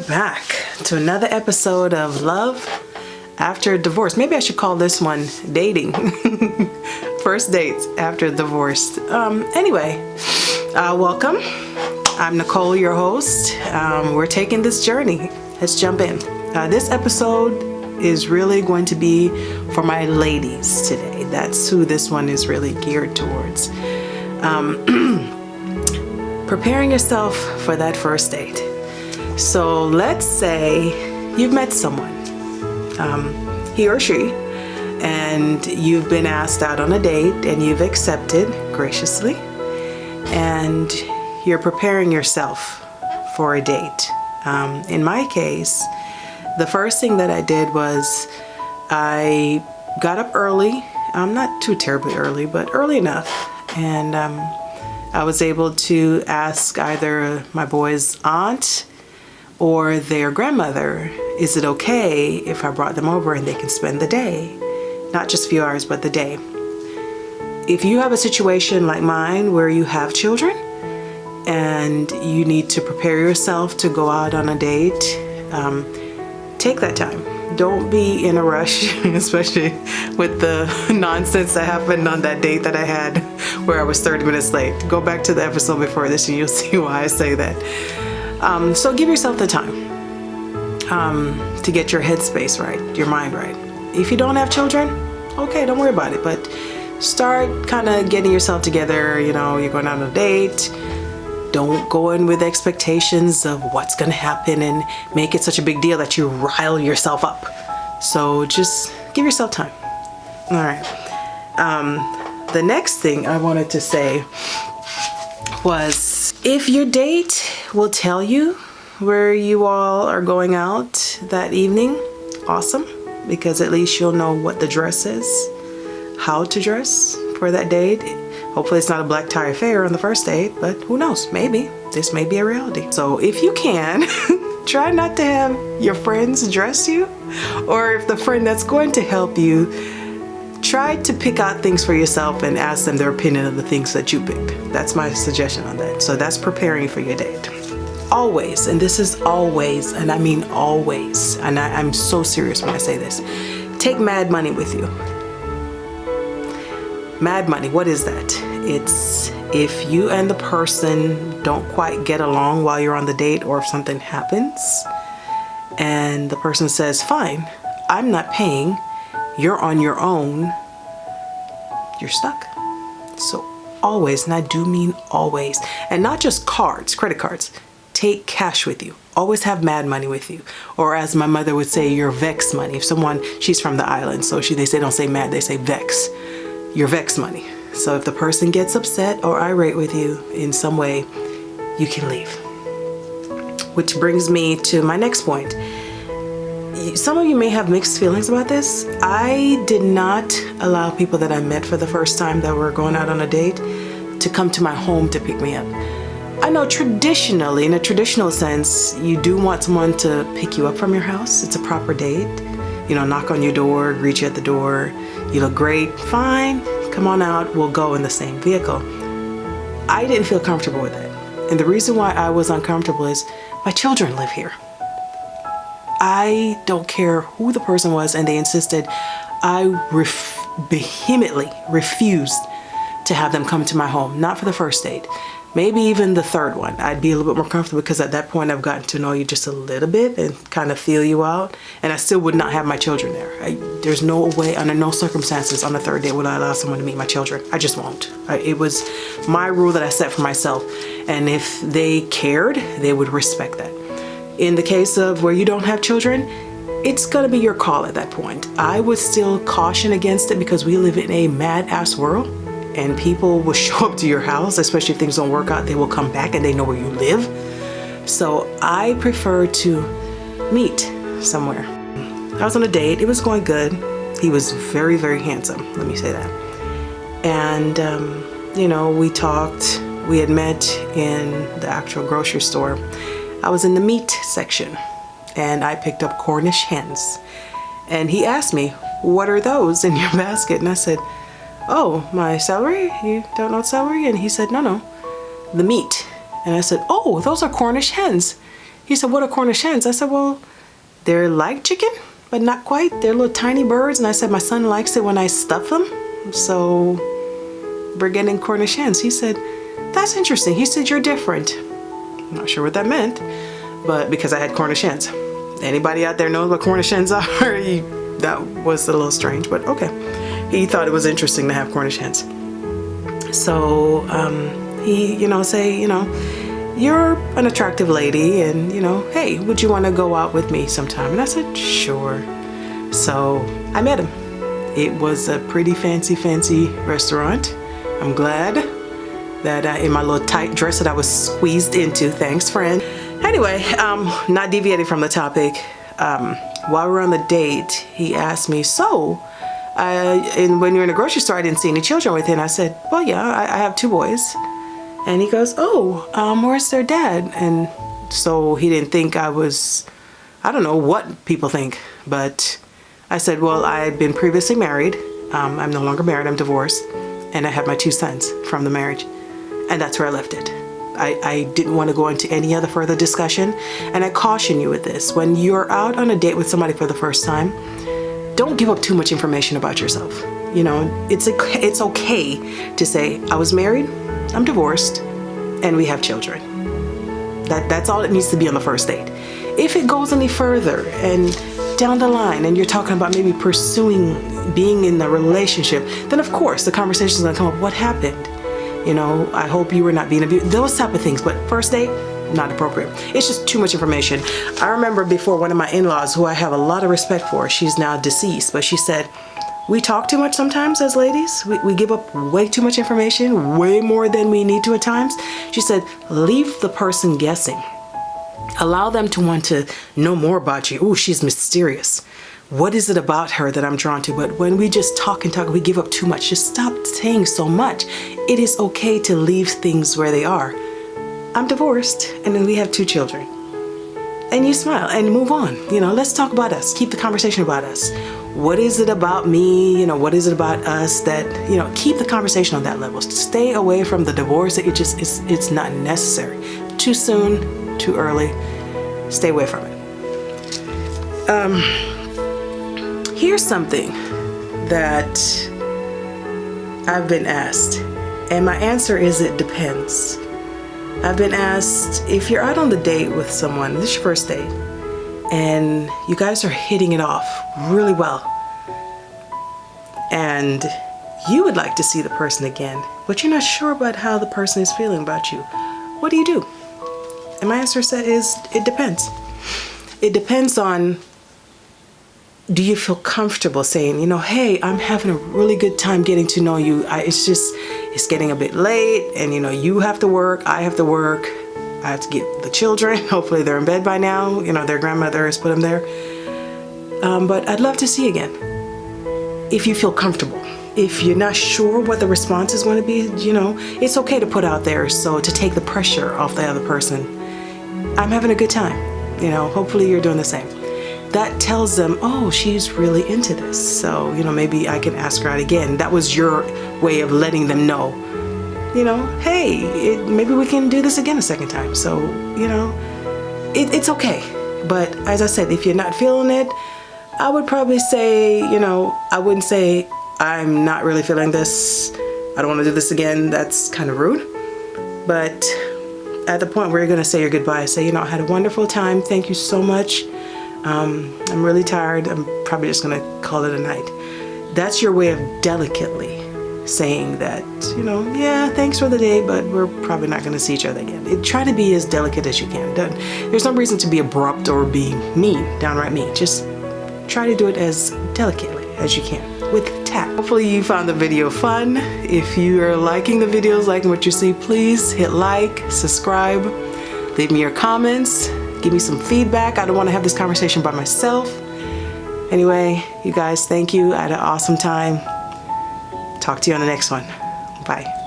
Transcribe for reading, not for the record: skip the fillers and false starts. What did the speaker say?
back to another episode of Love After Divorce. Maybe I should call this one Dating. First dates after divorce. Welcome. I'm Nicole, your host. We're taking this journey. Let's jump in. This episode is really going to be for my ladies today. That's who this one is really geared towards. Preparing yourself for that first date. So let's say you've met someone, he or she, and you've been asked out on a date and you've accepted graciously, and you're preparing yourself for a date. In my case, the first thing that I did was I got up early, not too terribly early, but early enough, and I was able to ask either my boy's aunt or their grandmother, is it okay if I brought them over and they can spend the day? Not just a few hours, but the day. If you have a situation like mine where you have children and you need to prepare yourself to go out on a date, take that time. Don't be in a rush, especially with the nonsense that happened on that date that I had where I was 30 minutes late. Go back to the episode before this and you'll see why I say that. So give yourself the time to get your headspace right, your mind right. If you don't have children, okay, don't worry about it, but start kind of getting yourself together. You know, you're going out on a date. Don't go in with expectations of what's going to happen and make it such a big deal that you rile yourself up. So just give yourself time. All right. The next thing I wanted to say was, if your date will tell you where you all are going out that evening, awesome, because at least you'll know what the dress is, how to dress for that date. Hopefully it's not a black tie affair on the first date, but who knows, maybe this may be a reality. So if you can, try not to have your friends dress you, or if the friend that's going to help you, try to pick out things for yourself and ask them their opinion of the things that you picked. That's my suggestion on that. So that's preparing for your date. Always, and this is always, and I mean always, and I'm so serious when I say this, take mad money with you. Mad money, what is that? It's if you and the person don't quite get along while you're on the date, or if something happens and the person says, fine, I'm not paying, you're on your own, you're stuck. So always, and I do mean always, and not just cards, credit cards, take cash with you. Always have mad money with you. Or as my mother would say, your vex money. If someone, she's from the island, so they don't say mad, they say vex. Your vex money. So if the person gets upset or irate with you in some way, you can leave. Which brings me to my next point. Some of you may have mixed feelings about this. I did not allow people that I met for the first time that were going out on a date to come to my home to pick me up. I know traditionally, in a traditional sense, you do want someone to pick you up from your house. It's a proper date. You know, knock on your door, greet you at the door. You look great, fine, come on out, we'll go in the same vehicle. I didn't feel comfortable with that. And the reason why I was uncomfortable is my children live here. I don't care who the person was, and they insisted. I vehemently refused to have them come to my home, not for the first date. Maybe even the third one. I'd be a little bit more comfortable because at that point I've gotten to know you just a little bit and kind of feel you out. And I still would not have my children there. There's no way, under no circumstances on the third date would I allow someone to meet my children. I just won't. It was my rule that I set for myself. And if they cared, they would respect that. In the case of where you don't have children, it's gonna be your call at that point. I would still caution against it because we live in a mad ass world. And people will show up to your house, especially if things don't work out, they will come back and they know where you live. So I prefer to meet somewhere. I was on a date, it was going good. He was very, very handsome, let me say that. And, you know, we talked, we had met in the actual grocery store. I was in the meat section and I picked up Cornish hens. And he asked me, what are those in your basket? And I said, oh, my celery? You don't know celery? And he said, no, the meat. And I said, oh, those are Cornish hens. He said, what are Cornish hens? I said, well, they're like chicken, but not quite. They're little tiny birds. And I said, my son likes it when I stuff them. So we're getting Cornish hens. He said, that's interesting. He said, you're different. I'm not sure what that meant, but because I had Cornish hens. Anybody out there knows what Cornish hens are? That was a little strange, but okay. He thought it was interesting to have Cornish hens. So he, say, you're an attractive lady and, hey, would you want to go out with me sometime? And I said, sure. So I met him. It was a pretty fancy restaurant. I'm glad that in my little tight dress that I was squeezed into. Thanks, friend. Anyway, not deviating from the topic. While we were on the date, he asked me, so, and when you're in a grocery store, I didn't see any children with you. And I said, well, yeah, I have 2 boys. And he goes, oh, where's their dad? And so he didn't think I don't know what people think, but I said, well, I had been previously married. I'm no longer married, I'm divorced. And I have my 2 sons from the marriage. And that's where I left it. I didn't want to go into any other further discussion. And I caution you with this. When you're out on a date with somebody for the first time, don't give up too much information about yourself. It's okay to say, I was married, I'm divorced, and we have children. That's all it needs to be on the first date. If it goes any further and down the line and you're talking about maybe pursuing being in a relationship, then of course the conversation is going to come up, what happened? I hope you were not being abused, those type of things. But first date, not appropriate. It's just too much information. I remember before, one of my in-laws, who I have a lot of respect for, she's now deceased, but she said, we talk too much sometimes as ladies. We give up way too much information, way more than we need to at times. She said, leave the person guessing. Allow them to want to know more about you. Oh, she's mysterious. What is it about her that I'm drawn to? But when we just talk and talk, we give up too much. Just stop saying so much. It is okay to leave things where they are. I'm divorced, and then we have 2 children. And you smile and move on. Let's talk about us. Keep the conversation about us. What is it about me? What is it about us that, keep the conversation on that level. Stay away from the divorce. It's not necessary. Too soon, too early. Stay away from it. Here's something that I've been asked, and my answer is it depends. I've been asked, if you're out on the date with someone, this is your first date, and you guys are hitting it off really well, and you would like to see the person again, but you're not sure about how the person is feeling about you, what do you do? And my answer is, it depends. It depends on, do you feel comfortable saying, hey, I'm having a really good time getting to know you. It's getting a bit late, and you have to work, I have to work, I have to get the children. Hopefully they're in bed by now. Their grandmother has put them there. But I'd love to see you again. If you feel comfortable. If you're not sure what the response is going to be, it's okay to put out there, so to take the pressure off the other person. I'm having a good time. Hopefully you're doing the same. That tells them, oh, she's really into this. So, maybe I can ask her out again. That was your way of letting them know, hey, maybe we can do this again a second time. So, it's okay. But as I said, if you're not feeling it, I would probably say, I wouldn't say, I'm not really feeling this, I don't want to do this again. That's kind of rude. But at the point where you're going to say your goodbye, say, I had a wonderful time. Thank you so much. I'm really tired. I'm probably just going to call it a night. That's your way of delicately saying that, yeah, thanks for the day, but we're probably not going to see each other again. Try to be as delicate as you can. There's no reason to be abrupt or be mean, downright mean. Just try to do it as delicately as you can, with tact. Hopefully you found the video fun. If you are liking the videos, liking what you see, please hit like, subscribe, leave me your comments. Give me some feedback. I don't want to have this conversation by myself. Anyway, you guys, thank you. I had an awesome time. Talk to you on the next one. Bye.